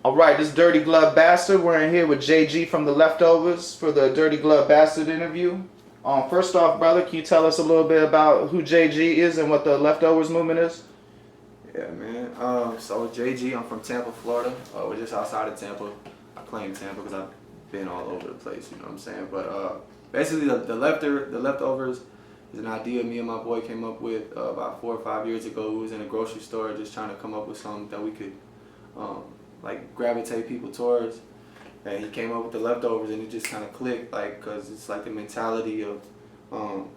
All right, this Dirty Glove Bastard. We're in here with JG from the Leftovers for the Dirty Glove Bastard interview. First off, brother, can you tell us a little bit about who JG is and what the Leftovers movement is? Yeah, man. So JG, I'm from Tampa, Florida. We're just outside of Tampa. I claim Tampa because I've been all over the place. You know what I'm saying? But basically, the leftovers is an idea me and my boy came up with about 4 or 5 years ago. We was in a grocery store just trying to come up with something that we could like gravitate people towards. And he came up with the leftovers, and it just kind of clicked, like, cause it's like the mentality of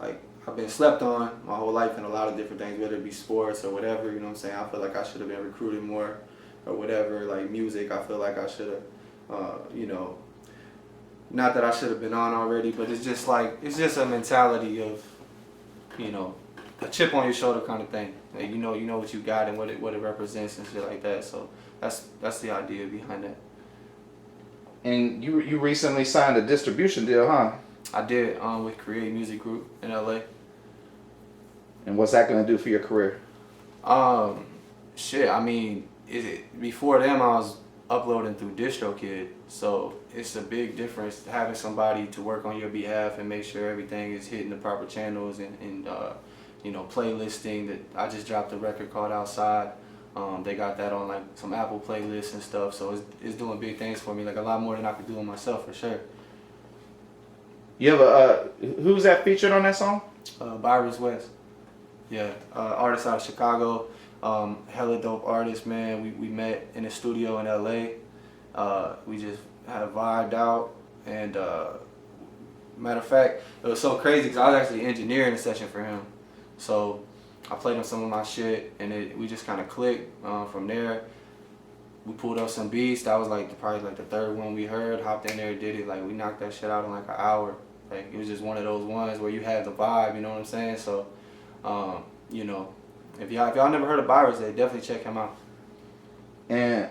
like, I've been slept on my whole life in a lot of different things, whether it be sports or whatever, you know what I'm saying? I feel like I should have been recruited more or whatever, like music, I feel like I should have, you know, not that I should have been on already, but it's just like, it's just a mentality of, you know, a chip on your shoulder kind of thing. Like, you know what you got and what it represents and shit like that. So that's the idea behind that. And you recently signed a distribution deal, huh? I did with Create Music Group in LA. And what's that gonna do for your career? Shit, I mean, before them I was uploading through DistroKid, so it's a big difference having somebody to work on your behalf and make sure everything is hitting the proper channels and you know, playlisting. That I just dropped a record called Outside. They got that on like some Apple playlists and stuff, so it's doing big things for me, like a lot more than I could do on myself for sure. You have who's that featured on that song? Byron's West. Yeah, artist out of Chicago, hella dope artist, man. We met in the studio in LA. We just had vibed out, and matter of fact, it was so crazy because I was actually engineering a session for him. So I played him some of my shit, and we just kind of clicked. From there, we pulled up some beats. That was like probably like the third one we heard. Hopped in there, did it. Like, we knocked that shit out in like an hour. Like, it was just one of those ones where you had the vibe. You know what I'm saying? So, you know, if y'all never heard of Virus, they definitely check him out. And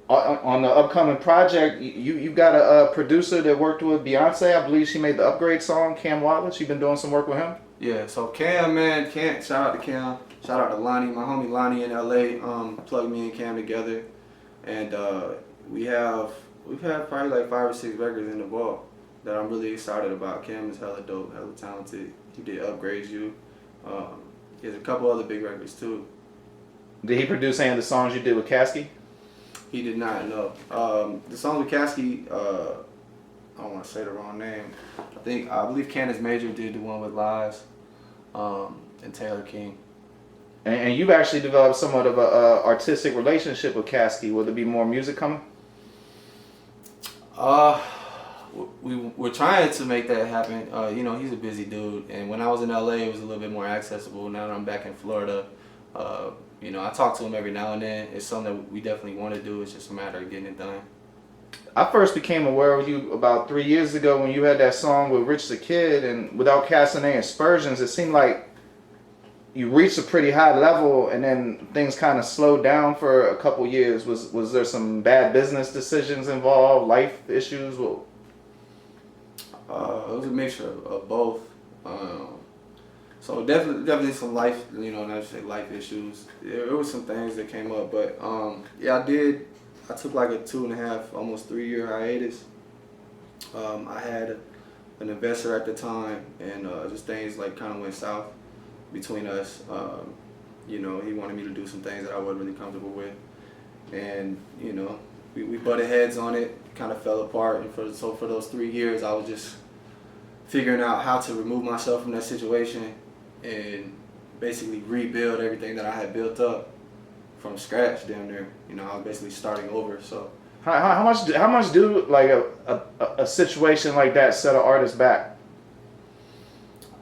on the upcoming project, you got a producer that worked with Beyonce. I believe she made the Upgrade song, Cam Wallace. You've been doing some work with him? Yeah, so Cam, man, shout out to Cam. Shout out to Lonnie, my homie Lonnie in LA, plugged me and Cam together. And we've had probably like 5 or 6 records in the vault that I'm really excited about. Cam is hella dope, hella talented. He did Upgrade You. He has a couple other big records too. Did he produce any of the songs you did with Caskey? He did not, know. The song with Caskey, I don't want to say the wrong name. I believe Candace Major did the one with Lies, and Taylor King. And you've actually developed somewhat of a artistic relationship with Caskey. Will there be more music coming? We're trying to make that happen. You know, he's a busy dude, and when I was in LA, it was a little bit more accessible. Now that I'm back in Florida, you know, I talk to him every now and then. It's something that we definitely want to do. It's just a matter of getting it done. I first became aware of you about 3 years ago when you had that song with Rich the Kid, and without casting any aspersions, it seemed like you reached a pretty high level, and then things kind of slowed down for a couple years. Was there some bad business decisions involved, life issues? Well, it was a mixture of both. So definitely some life, you know, not just say life issues. There was some things that came up, but yeah, I took like a 2.5, almost 3 year hiatus. I had an investor at the time, and just things like kind of went south between us. You know, he wanted me to do some things that I wasn't really comfortable with, and you know, we butted heads on it, kind of fell apart. And for those 3 years, I was just figuring out how to remove myself from that situation and basically rebuild everything that I had built up from scratch down there. You know, I was basically starting over. So how much do like a situation like that set an artist back?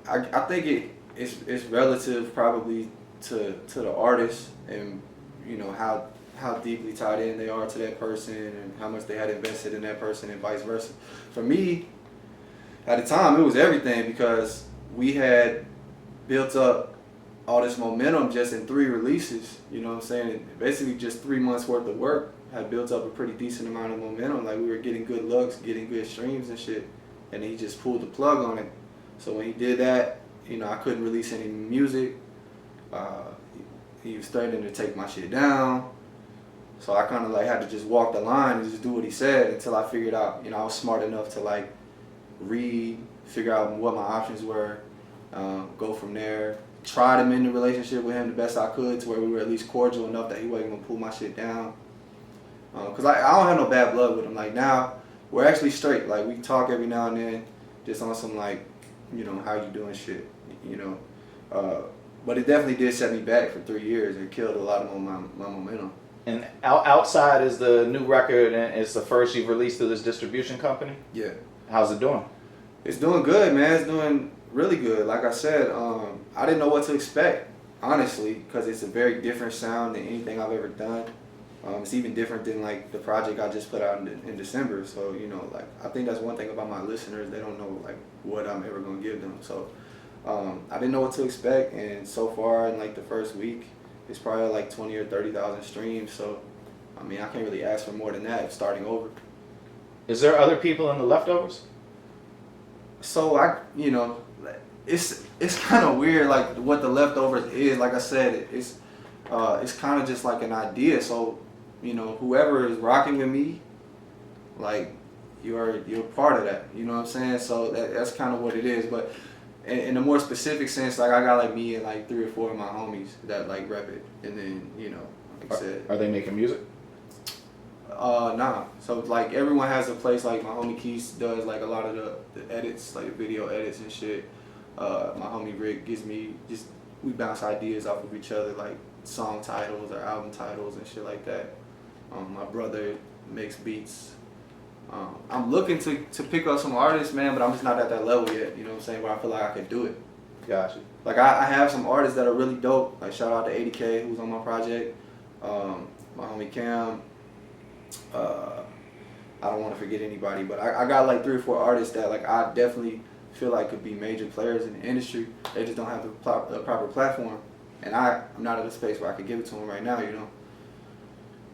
I think it's relative probably to the artist, and you know how deeply tied in they are to that person and how much they had invested in that person and vice versa. For me, at the time, it was everything, because we had built up all this momentum just in 3 releases. You know what I'm saying? Basically just 3 months worth of work had built up a pretty decent amount of momentum. Like, we were getting good looks, getting good streams and shit, and he just pulled the plug on it. So when he did that, you know, I couldn't release any music. He was threatening to take my shit down. So I kind of like had to just walk the line and just do what he said until I figured out, you know, I was smart enough to like read, figure out what my options were, go from there, try to mend the relationship with him the best I could to where we were at least cordial enough that he wasn't gonna pull my shit down. Cause I don't have no bad blood with him. Like now, we're actually straight. Like we talk every now and then, just on some like, you know, how you doing shit, you know. But it definitely did set me back for 3 years and killed a lot of my momentum. And outside is the new record, and it's the first you've released through this distribution company. Yeah. How's it doing? It's doing good, man. It's doing really good. Like I said, I didn't know what to expect, honestly, because it's a very different sound than anything I've ever done. It's even different than like the project I just put out in December. So, you know, like I think that's one thing about my listeners. They don't know like what I'm ever gonna give them. So I didn't know what to expect, and so far in like the first week, it's probably like 20 or 30,000 streams. So I mean, I can't really ask for more than that starting over. Is there other people in the Leftovers? So you know, it's kind of weird, like what the Leftovers is. Like I said, it's kind of just like an idea. So, you know, whoever is rocking with me, like you're part of that. You know what I'm saying? So that's kind of what it is. But in a more specific sense, like I got like me and like 3 or 4 of my homies that like rep it, and then you know, like I said, Are they making music? Nah. So like everyone has a place. Like my homie Keith does like a lot of the edits, like video edits and shit. My homie Rick gives me we bounce ideas off of each other, like song titles or album titles and shit like that. My brother makes beats. I'm looking to pick up some artists, man, but I'm just not at that level yet. You know what I'm saying? Where I feel like I could do it. Gotcha. Like I have some artists that are really dope. Like shout out to 80K who's on my project. My homie Cam. I don't want to forget anybody, but I got like 3 or 4 artists that like I definitely feel like could be major players in the industry. They just don't have the proper platform, and I'm not at a space where I could give it to them right now. You know.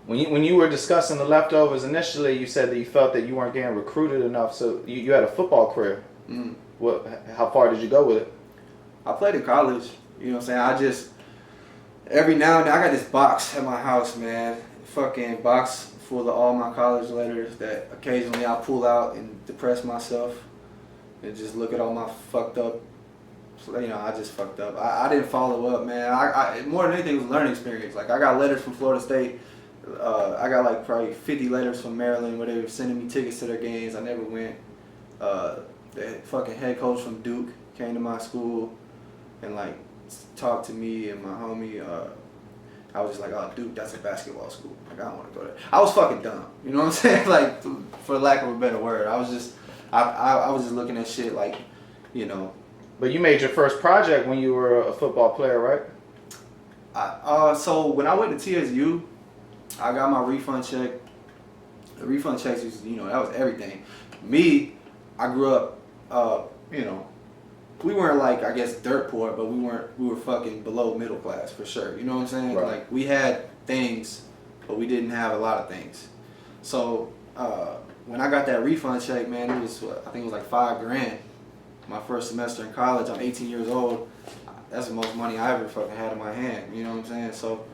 When you were discussing the Leftovers initially, you said that you felt that you weren't getting recruited enough. So you had a football career. Mm. How far did you go with it? I played in college. You know what I'm saying? Every now and then, I got this box at my house, man. Fucking box full of all my college letters that occasionally I pull out and depress myself and just look at all my fucked up. You know, I just fucked up. I didn't follow up, man. I more than anything, it was a learning experience. Like I got letters from Florida State. I got like probably 50 letters from Maryland where they were sending me tickets to their games. I never went. The fucking head coach from Duke came to my school and like talked to me and my homie. I was just like, oh, Duke, that's a basketball school. Like I don't want to go there. I was fucking dumb. You know what I'm saying? Like for lack of a better word, I was just looking at shit like, you know. But you made your first project when you were a football player, right? So when I went to TSU, I got my refund check. The refund checks was, you know, that was everything. Me, I grew up, you know, we weren't like, I guess, dirt poor, but we were fucking below middle class for sure. You know what I'm saying? Right. Like we had things, but we didn't have a lot of things. So when I got that refund check, man, it was, I think it was like $5,000. My first semester in college, I'm 18 years old. That's the most money I ever fucking had in my hand. You know what I'm saying? So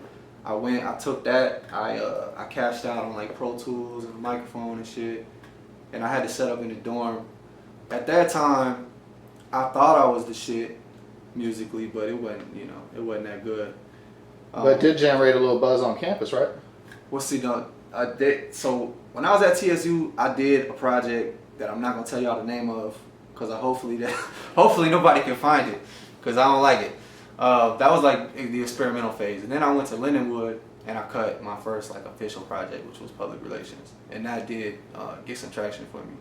I took that, I cashed out on like Pro Tools and a microphone and shit, and I had to set up in the dorm. At that time, I thought I was the shit musically, but it wasn't, you know, it wasn't that good. But it did generate a little buzz on campus, right? Well, see, so when I was at TSU, I did a project that I'm not gonna tell y'all the name of, cause hopefully nobody can find it, cause I don't like it. That was like the experimental phase, and then I went to Lindenwood and I cut my first like official project, which was public relations, and that did get some traction for me.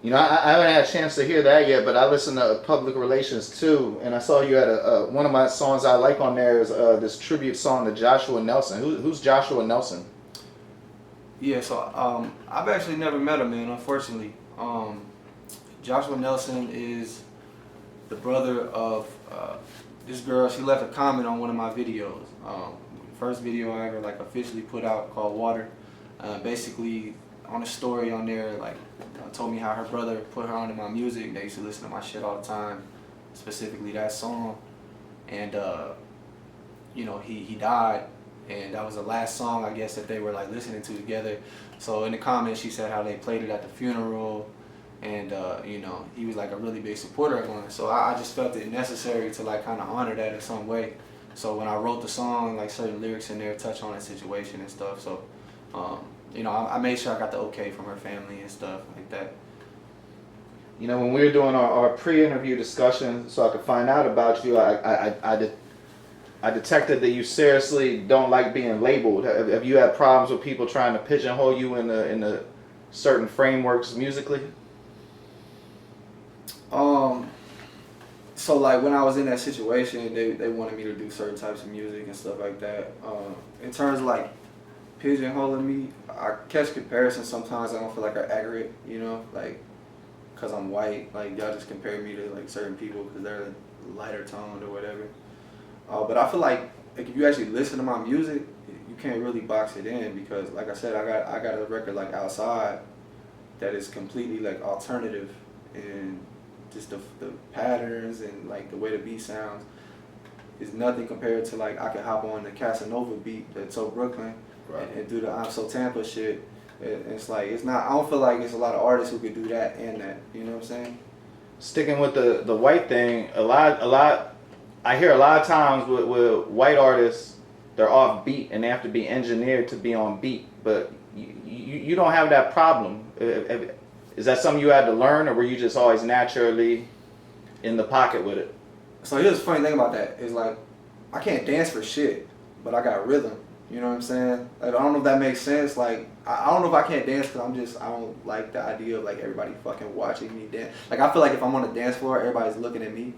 You know, I haven't had a chance to hear that yet, but I listened to Public Relations too, and I saw you had one of my songs I like on there is this tribute song to Joshua Nelson. Who's Joshua Nelson? Yeah, so I've actually never met him, man, unfortunately. Joshua Nelson is the brother of this girl. She left a comment on one of my videos. First video I ever like officially put out called Water. Basically on a story on there, like told me how her brother put her onto my music. They used to listen to my shit all the time, specifically that song. And you know, he died and that was the last song I guess that they were like listening to together. So in the comments, she said how they played it at the funeral, and you know, he was like a really big supporter of mine. So I just felt it necessary to like kind of honor that in some way. So when I wrote the song, like certain lyrics in there touch on that situation and stuff. So you know, I made sure I got the okay from her family and stuff like that. You know, when we were doing our pre-interview discussion, so I could find out about you, I detected that you seriously don't like being labeled. Have you had problems with people trying to pigeonhole you in the certain frameworks musically? So like when I was in that situation, they wanted me to do certain types of music and stuff like that. In terms of like pigeonholing me, I catch comparisons sometimes. I don't feel like are accurate, you know, like because I'm white, like y'all just compare me to like certain people because they're lighter toned or whatever. But I feel like if you actually listen to my music, you can't really box it in because, like I said, I got a record like Outside that is completely like alternative, and just the patterns and like the way the beat sounds is nothing compared to like I could hop on the Casanova beat that's so Brooklyn, right, and do the I'm So Tampa shit. It's like it's not. I don't feel like it's a lot of artists who could do that and that. You know what I'm saying? Sticking with the white thing, a lot. I hear a lot of times with white artists, they're off beat and they have to be engineered to be on beat. But you don't have that problem. Is that something you had to learn, or were you just always naturally in the pocket with it? So here's the funny thing about that is like I can't dance for shit, but I got rhythm. You know what I'm saying? Like I don't know if that makes sense. Like I don't know if I can't dance because I don't like the idea of like everybody fucking watching me dance. Like I feel like if I'm on the dance floor, everybody's looking at me.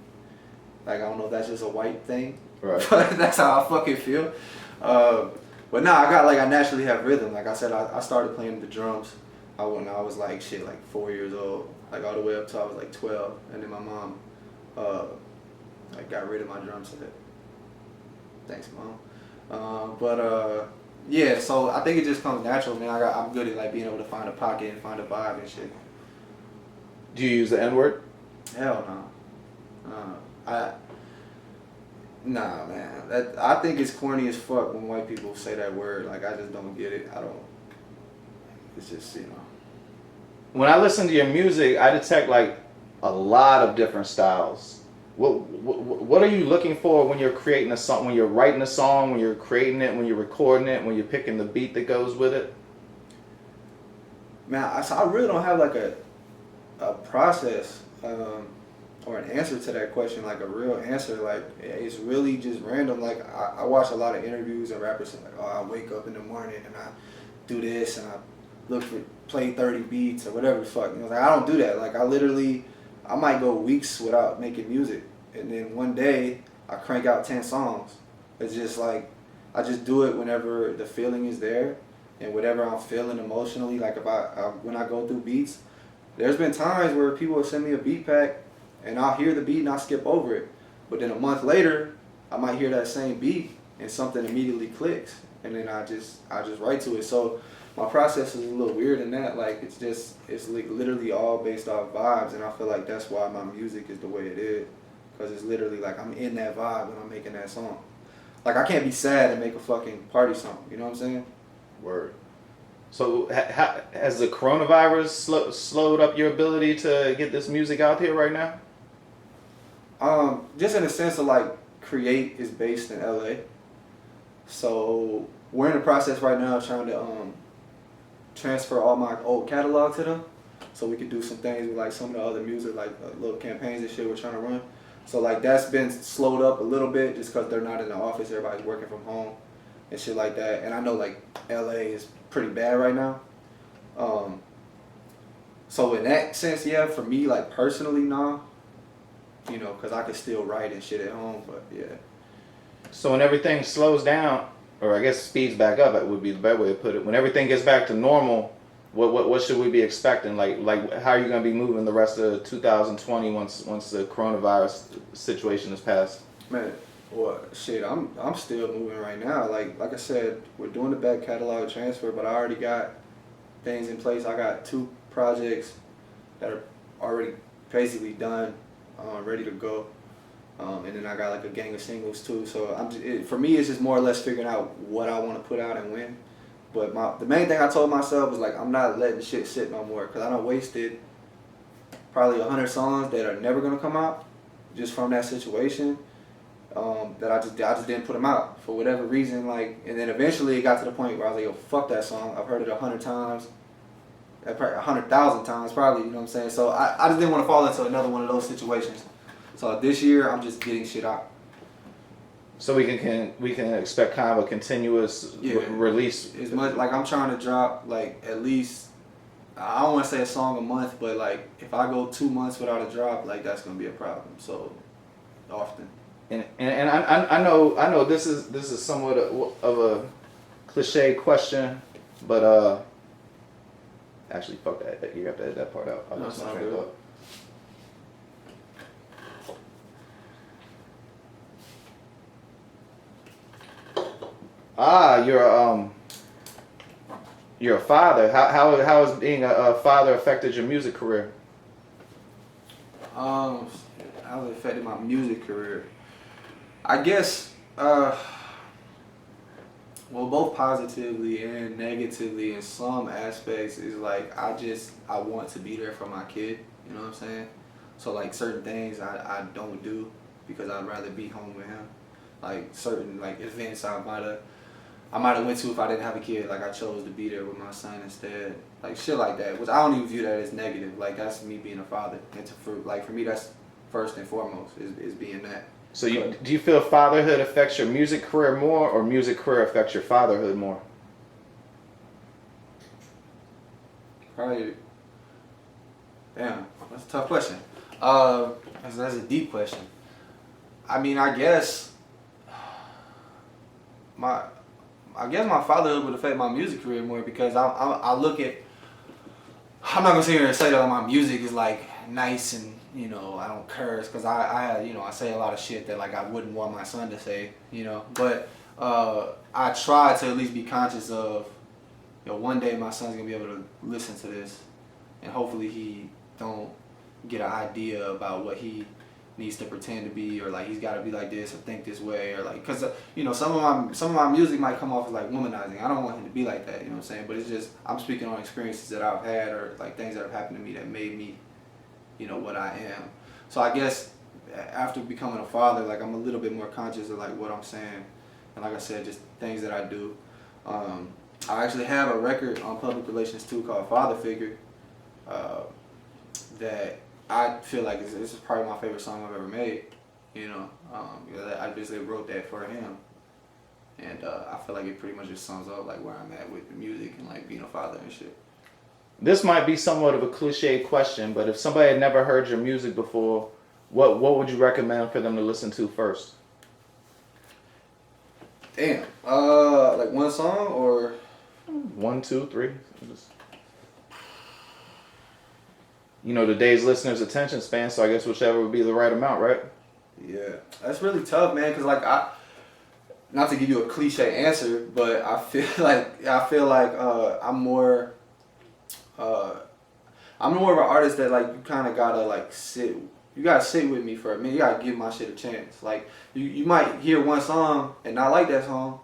Like I don't know if that's just a white thing, right? But that's how I fucking feel. But nah, I naturally have rhythm. Like I said, I started playing the drums. When I was like 4 years old, like all the way up till I was like 12, and then my mom like got rid of my drum set. Thanks, Mom. Yeah, so I think it just comes natural, man. I'm good at like being able to find a pocket and find a vibe and shit. Do you use the N-word? Hell no. Nah, man. I think it's corny as fuck when white people say that word. Like I just don't get it. It's just, you know. When I listen to your music, I detect like a lot of different styles. What are you looking for when you're creating a song, when you're writing a song, when you're creating it, when you're recording it, when you're picking the beat that goes with it? Man, I really don't have like a process or an answer to that question, like a real answer. Like it's really just random. Like I watch a lot of interviews and rappers say like, oh, I wake up in the morning and I do this and I play 30 beats or whatever the fuck. You know, like I don't do that. Like I might go weeks without making music, and then one day I crank out 10 songs. It's just like I just do it whenever the feeling is there and whatever I'm feeling emotionally. Like when I go through beats, there's been times where people will send me a beat pack and I'll hear the beat and I'll skip over it, but then a month later I might hear that same beat and something immediately clicks, and then I just write to it. So my process is a little weird in that, like it's literally all based off vibes, and I feel like that's why my music is the way it is, because it's literally like I'm in that vibe when I'm making that song. Like I can't be sad and make a fucking party song, you know what I'm saying? Word. So has the coronavirus slowed up your ability to get this music out here right now? Just in the sense of like Create is based in LA, so we're in the process right now of trying to transfer all my old catalog to them, so we could do some things with like some of the other music, like little campaigns and shit we're trying to run. So like that's been slowed up a little bit just because they're not in the office, everybody's working from home and shit like that. And I know like LA is pretty bad right now. So in that sense, yeah, for me like personally, nah, you know, because I could still write and shit at home, but yeah. So when everything slows down, or I guess speeds back up, it would be the better way to put it. When everything gets back to normal, what should we be expecting? Like how are you going to be moving the rest of 2020 once the coronavirus situation is passed? Man, well, shit, I'm still moving right now. Like I said, we're doing the back catalog transfer, but I already got things in place. I got 2 projects that are already basically done, ready to go. And then I got like a gang of singles too. So for me, it's just more or less figuring out what I want to put out and when. But the main thing I told myself was like, I'm not letting shit sit no more, because I done wasted probably 100 songs that are never gonna come out just from that situation. That I just didn't put them out for whatever reason. Like, and then eventually it got to the point where I was like, yo, fuck that song. I've heard it 100 times, 100,000 times probably. You know what I'm saying? So I just didn't want to fall into another one of those situations. So this year I'm just getting shit out. So we can expect kind of a continuous release. As much like I'm trying to drop like at least, I don't want to say a song a month, but like if I go 2 months without a drop, like that's gonna be a problem. So often. And I know this is somewhat of a cliche question, but actually fuck that. You have to edit that part out. No, it's not good. You're a father. How has being a father affected your music career? How has it affected my music career? I guess, well, both positively and negatively in some aspects. Is like I want to be there for my kid. You know what I'm saying? So like certain things I don't do because I'd rather be home with him. Like certain like events I might have went to if I didn't have a kid. Like I chose to be there with my son instead. Like shit like that, which I don't even view that as negative. Like that's me being a father. And for me, that's first and foremost is being that. So do you feel fatherhood affects your music career more, or music career affects your fatherhood more? Probably. Damn, that's a tough question. That's a deep question. I mean, I guess my fatherhood would affect my music career more because I look at. I'm not gonna sit here and say that my music is like nice and I don't curse because I say a lot of shit that like I wouldn't want my son to say, but I try to at least be conscious of one day my son's gonna be able to listen to this and hopefully he don't get an idea about what he needs to pretend to be, or like he's got to be like this or think this way, or like because some of my music might come off as like womanizing. I don't want him to be like that, you know what I'm saying? But it's just I'm speaking on experiences that I've had or like things that have happened to me that made me what I am. So I guess after becoming a father, like I'm a little bit more conscious of like what I'm saying, and like I said, just things that I do. I actually have a record on Public Relations too called Father Figure that I feel like this is probably my favorite song I've ever made. I basically wrote that for him, and I feel like it pretty much just sums up like where I'm at with the music and like being a father and shit. This might be somewhat of a cliche question, but if somebody had never heard your music before, what would you recommend for them to listen to first? Damn, like one song or 1, 2, 3. Today's listeners' attention span, so I guess whichever would be the right amount, right? Yeah, that's really tough, man. Cause like not to give you a cliche answer, but I feel like I'm more of an artist that like you kind of gotta like sit. You gotta sit with me for a minute. You gotta give my shit a chance. Like you might hear one song and not like that song,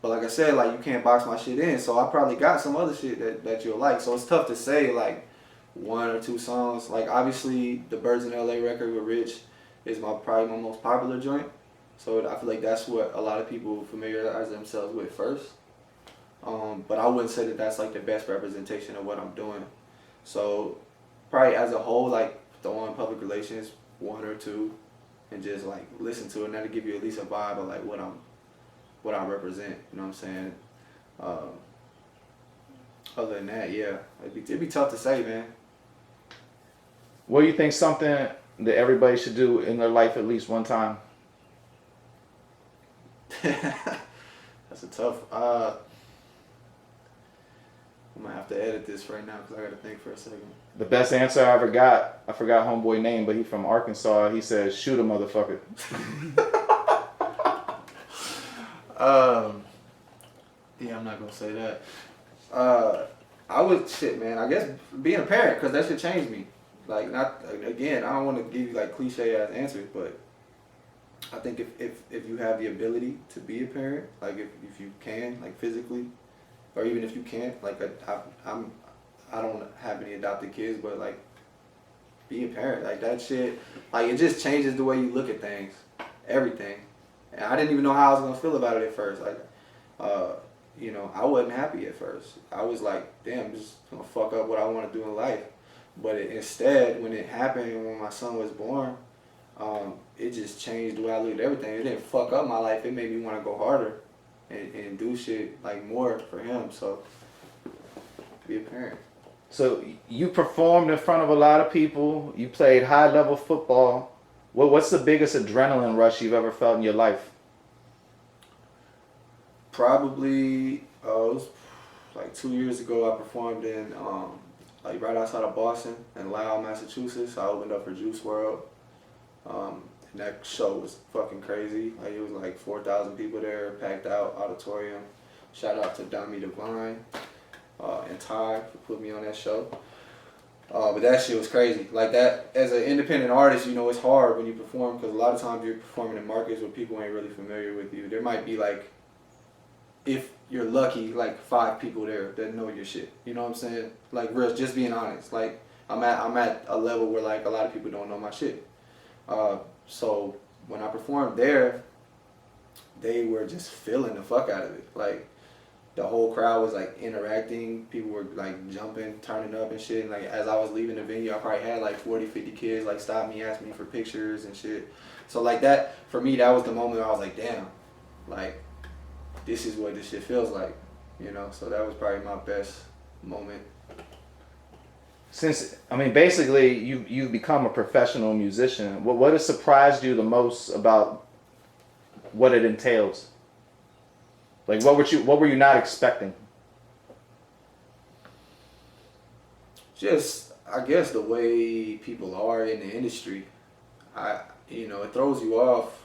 but like I said, like you can't box my shit in. So I probably got some other shit that you'll like. So it's tough to say like 1 or 2 songs. Like obviously the Birds in LA record with Rich is probably my most popular joint. So I feel like that's what a lot of people familiarize themselves with first. But I wouldn't say that that's like the best representation of what I'm doing. So probably as a whole, like throw on Public Relations 1 or 2 and just like listen to it, and that'll give you at least a vibe of like what I represent. You know what I'm saying? Other than that, yeah, it'd be tough to say, man. What do you think something that everybody should do in their life at least one time? That's a tough. I'm gonna have to edit this right now because I gotta think for a second. The best answer I ever got, I forgot homeboy name, but he from Arkansas. He said, "Shoot a motherfucker." Yeah, I'm not gonna say that. I would shit, man. I guess being a parent, because that shit changed me. Like, not again. I don't want to give you like cliche ass answers, but I think if you have the ability to be a parent, like if you can, like physically, or even if you can't, like I don't have any adopted kids, but like be a parent, like that shit, like it just changes the way you look at things, everything. And I didn't even know how I was gonna feel about it at first. Like, you know, I wasn't happy at first. I was like, damn, this is gonna fuck up what I want to do in life. But instead, when it happened, when my son was born, it just changed the way I looked at everything. It didn't fuck up my life. It made me want to go harder and do shit like more for him. So, be a parent. So you performed in front of a lot of people. You played high level football. What's the biggest adrenaline rush you've ever felt in your life? Probably, it was like 2 years ago. I performed in like right outside of Boston in Lowell, Massachusetts. I opened up for Juice WRLD. And that show was fucking crazy. Like it was like 4,000 people there, packed out auditorium. Shout out to Dami Divine and Ty for putting me on that show. But that shit was crazy. Like that, as an independent artist, you know, it's hard when you perform because a lot of times you're performing in markets where people ain't really familiar with you. There might be like, if you're lucky, like 5 people there that know your shit. You know what I'm saying? Like real, just being honest. Like I'm at a level where like a lot of people don't know my shit. So when I performed there, they were just feeling the fuck out of it. Like the whole crowd was like interacting. People were like jumping, turning up and shit. And, like as I was leaving the venue, I probably had like 40, 50 kids like stop me, ask me for pictures and shit. So like that, for me, that was the moment where I was like, damn, like this is what this shit feels like, you know? So that was probably my best moment. Since, I mean, basically, you've become a professional musician. What has surprised you the most about what it entails? Like, what were you not expecting? Just, I guess, the way people are in the industry. You know, it throws you off.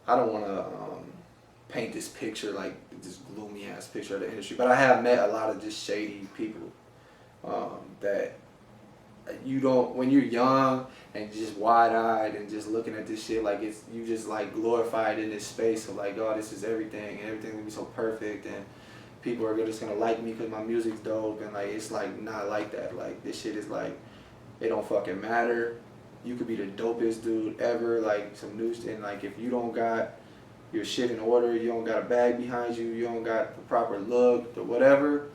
I don't want to paint this picture, like this gloomy ass picture of the industry, but I have met a lot of just shady people. That you don't, when you're young and just wide-eyed and just looking at this shit, like it's, you just like glorified in this space of like, oh, this is everything and everything's gonna be so perfect and people are just gonna like me because my music's dope, and like it's like not like that. Like this shit is like, it don't fucking matter. You could be the dopest dude ever, like some new shit, and like if you don't got your shit in order, you don't got a bag behind you, you don't got the proper look or whatever,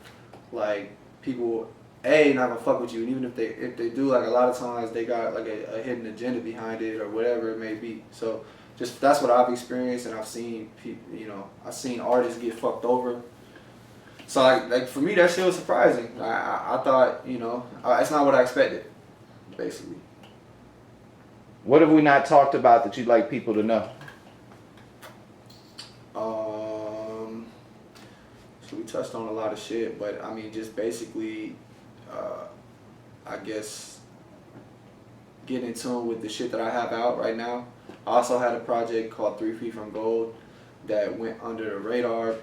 like people not gonna fuck with you. And even if they do, like a lot of times they got like a hidden agenda behind it or whatever it may be. So just that's what I've experienced, and I've seen people, you know, I've seen artists get fucked over. So like for me that shit was surprising. I thought, you know, it's not what I expected, basically. What have we not talked about that you'd like people to know? So we touched on a lot of shit, but I mean, just basically, I guess, get in tune with the shit that I have out right now. I also had a project called 3 Feet from Gold that went under the radar.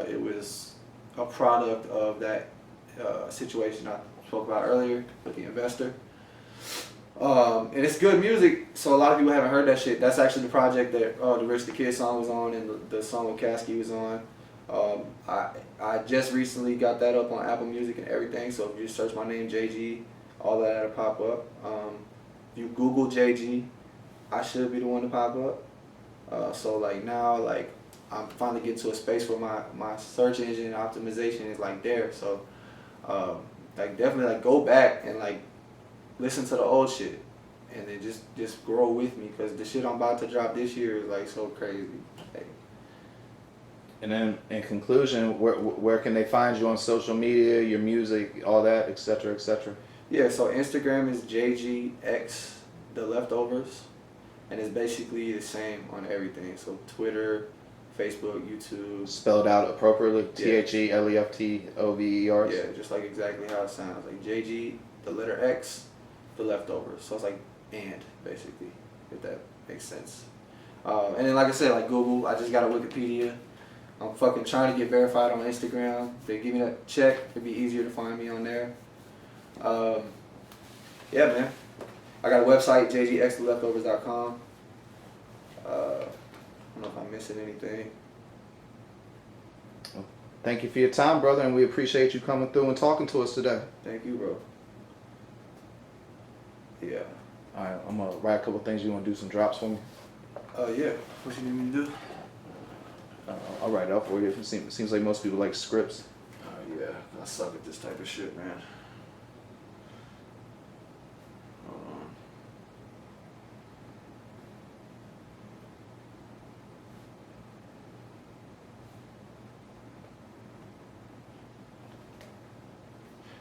It was a product of that situation I spoke about earlier with the investor. And it's good music, so a lot of people haven't heard that shit. That's actually the project that the Rich the Kid song was on, and the song with Caskey was on. I just recently got that up on Apple Music and everything, so if you search my name, JG, all that'll pop up. If you Google JG, I should be the one to pop up. So like now, like I'm finally getting to a space where my search engine optimization is like there. So like definitely like go back and like listen to the old shit, and then just grow with me, because the shit I'm about to drop this year is like so crazy. Like, And then in conclusion, where can they find you on social media, your music, all that, etc., etc.? yeah, so Instagram is JGX The Leftovers, and it's basically the same on everything. So Twitter, Facebook, YouTube. Spelled out appropriately, Yeah. THELEFTOVERS. Yeah, just like exactly how it sounds. Like JG, the letter X, The Leftovers. So it's like and, basically, if that makes sense. And then like I said, like Google, I just got a Wikipedia. I'm fucking trying to get verified on Instagram. If they give me that check, it'd be easier to find me on there. Yeah, man. I got a website, jgxtheleftovers.com. I don't know if I'm missing anything. Thank you for your time, brother, and we appreciate you coming through and talking to us today. Thank you, bro. Yeah. All right, I'm gonna write a couple things. You wanna do some drops for me? Yeah. What you need me to do? I'll write it up for you. It seems like most people like scripts. Yeah. I suck at this type of shit, man. Hold on.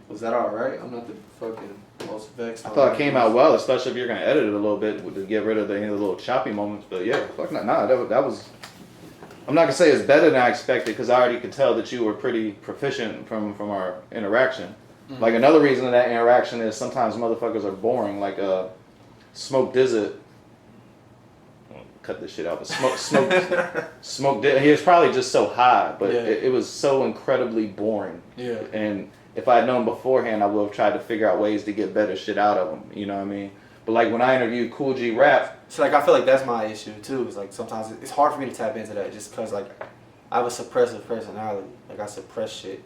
Was that alright? I'm not the fucking most vexed. I thought it came out well, especially if you're gonna edit it a little bit to get rid of any of the little choppy moments. But yeah, fuck nah, that was. I'm not gonna say it's better than I expected because I already could tell that you were pretty proficient from our interaction. Mm-hmm. Like another reason of that interaction is sometimes motherfuckers are boring. Like Smoke Dizzit. Cut this shit out, but Smoke Dizzit. He was probably just so high, but yeah. it was so incredibly boring. Yeah. And if I had known beforehand, I would have tried to figure out ways to get better shit out of him. You know what I mean? But like when I interviewed Cool G Rap, so like I feel like that's my issue too. It's like sometimes it's hard for me to tap into that just because like I have a suppressive personality. Like I suppress shit,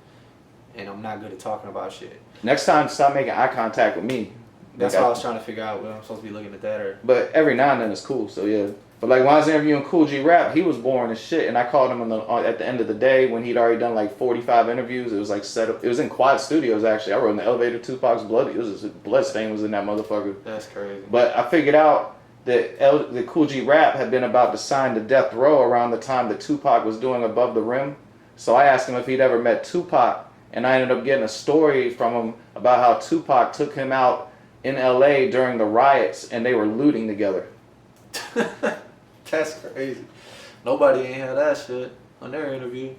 and I'm not good at talking about shit. Next time, stop making eye contact with me. That's why I was trying to figure out whether I'm supposed to be looking at that or. But every now and then it's cool. So yeah. But like when I was interviewing Cool G Rap, he was boring as shit, and I called him at the end of the day when he'd already done like 45 interviews. It was like set up. It was in Quad Studios actually. I rode in the elevator. Tupac's blood. It was blood stain was in that motherfucker. That's crazy. But I figured out that the Cool G Rap had been about to sign to Death Row around the time that Tupac was doing Above the Rim. So I asked him if he'd ever met Tupac, and I ended up getting a story from him about how Tupac took him out in LA during the riots and they were looting together. That's crazy. Nobody ain't had that shit on their interview.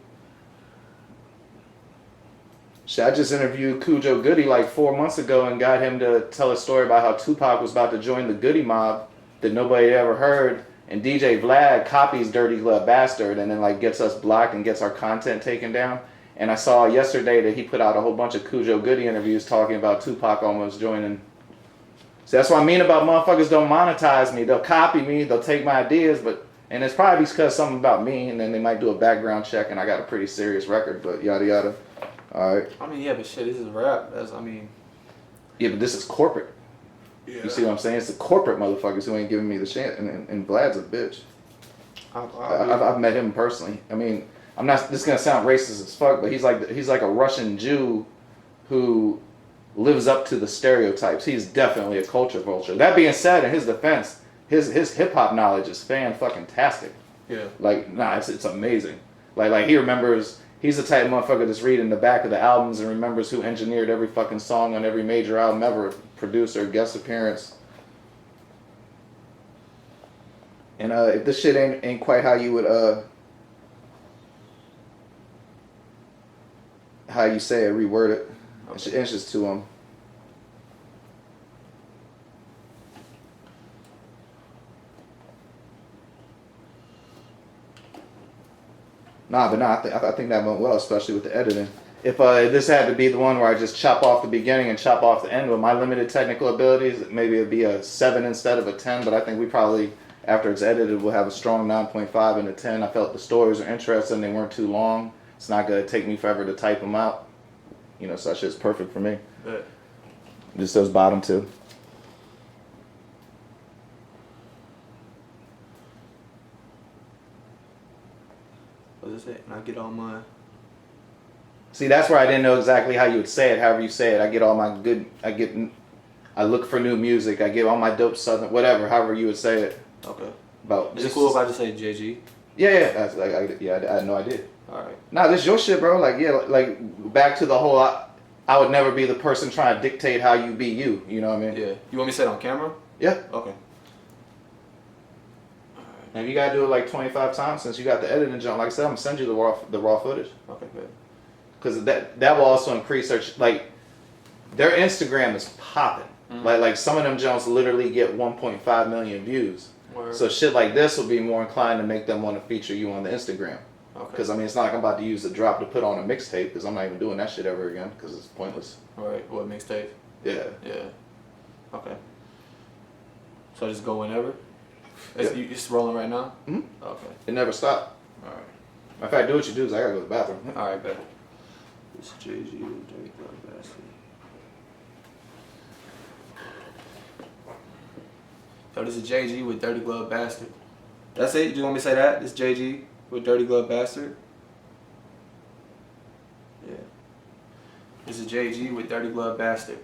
Shit, I just interviewed Cujo Goody like 4 months ago and got him to tell a story about how Tupac was about to join the Goody Mob that nobody had ever heard, and DJ Vlad copies Dirty Glove Bastard and then like gets us blocked and gets our content taken down. And I saw yesterday that he put out a whole bunch of Cujo Goody interviews talking about Tupac almost joining. So that's what I mean about motherfuckers don't monetize me. They'll copy me, they'll take my ideas, and it's probably because something about me, and then they might do a background check, and I got a pretty serious record, but yada yada. All right. I mean, yeah, but shit, this is rap. Yeah, but this is corporate. Yeah. You see what I'm saying? It's the corporate motherfuckers who ain't giving me the chance, and Vlad's a bitch. I've met him personally. I mean, I'm not. This is gonna sound racist as fuck, but he's like a Russian Jew who lives up to the stereotypes. He's definitely a culture vulture. That being said, in his defense, his hip hop knowledge is fan-fucking-tastic. Yeah. Like, nah, it's amazing. Like he remembers. He's the type of motherfucker that's reading the back of the albums and remembers who engineered every fucking song on every major album ever, producer, guest appearance. And if this shit ain't quite how you would how you say it, reword it. Okay. It's just to him. I think that went well, especially with the editing. If this had to be the one where I just chop off the beginning and chop off the end with my limited technical abilities, maybe it'd be a 7 instead of a 10, but I think we probably, after it's edited, will have a strong 9.5 and a 10. I felt the stories are interesting, they weren't too long. It's not going to take me forever to type them out. You know, so that shit's perfect for me. But just those bottom two. What is it? And I get all my. See, that's where I didn't know exactly how you would say it. However you say it, I get all my good. I look for new music. I get all my dope southern, whatever. However you would say it. Okay. About. Is it cool if I just say JG? Yeah. That's like, I had no idea. All right. Nah, this your shit, bro. Like, yeah, like back to the whole. I would never be the person trying to dictate how you be you. You know what I mean? Yeah. You want me to say it on camera? Yeah. Okay. And you gotta do it like 25 times since you got the editing jump. Like I said, I'm gonna send you the raw footage. Okay, good. Because that will also increase their Instagram is popping. Mm-hmm. Like some of them jumps literally get 1.5 million views. Word. So shit like this will be more inclined to make them want to feature you on the Instagram. Okay. Because I mean, it's not like I'm about to use the drop to put on a mixtape because I'm not even doing that shit ever again because it's pointless. All right. What mixtape? Yeah. Yeah. Okay. So I just go whenever. It's rolling right now? Mm-hmm. Okay. It never stopped. Alright. In fact, do what you do, 'cause I gotta go to the bathroom. Alright, bet. This is JG with Dirty Glove Bastard. Yo, this is JG with Dirty Glove Bastard. That's it? You want me to say that? This is JG with Dirty Glove Bastard? Yeah. This is JG with Dirty Glove Bastard.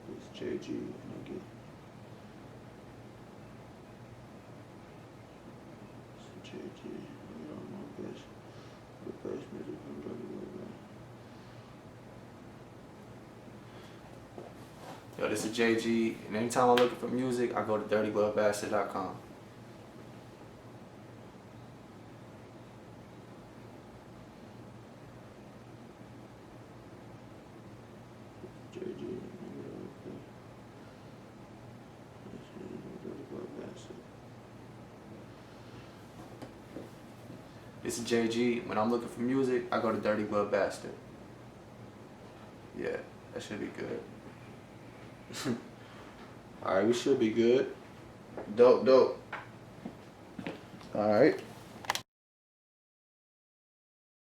This is JG. Nigga. This is JG. Yo, this is JG, and anytime I'm looking for music, I go to dirtyglovebastard.com. This is JG. When I'm looking for music, I go to Dirty Glove Bastard. Yeah, that should be good. Alright, we should be good. Dope. All right.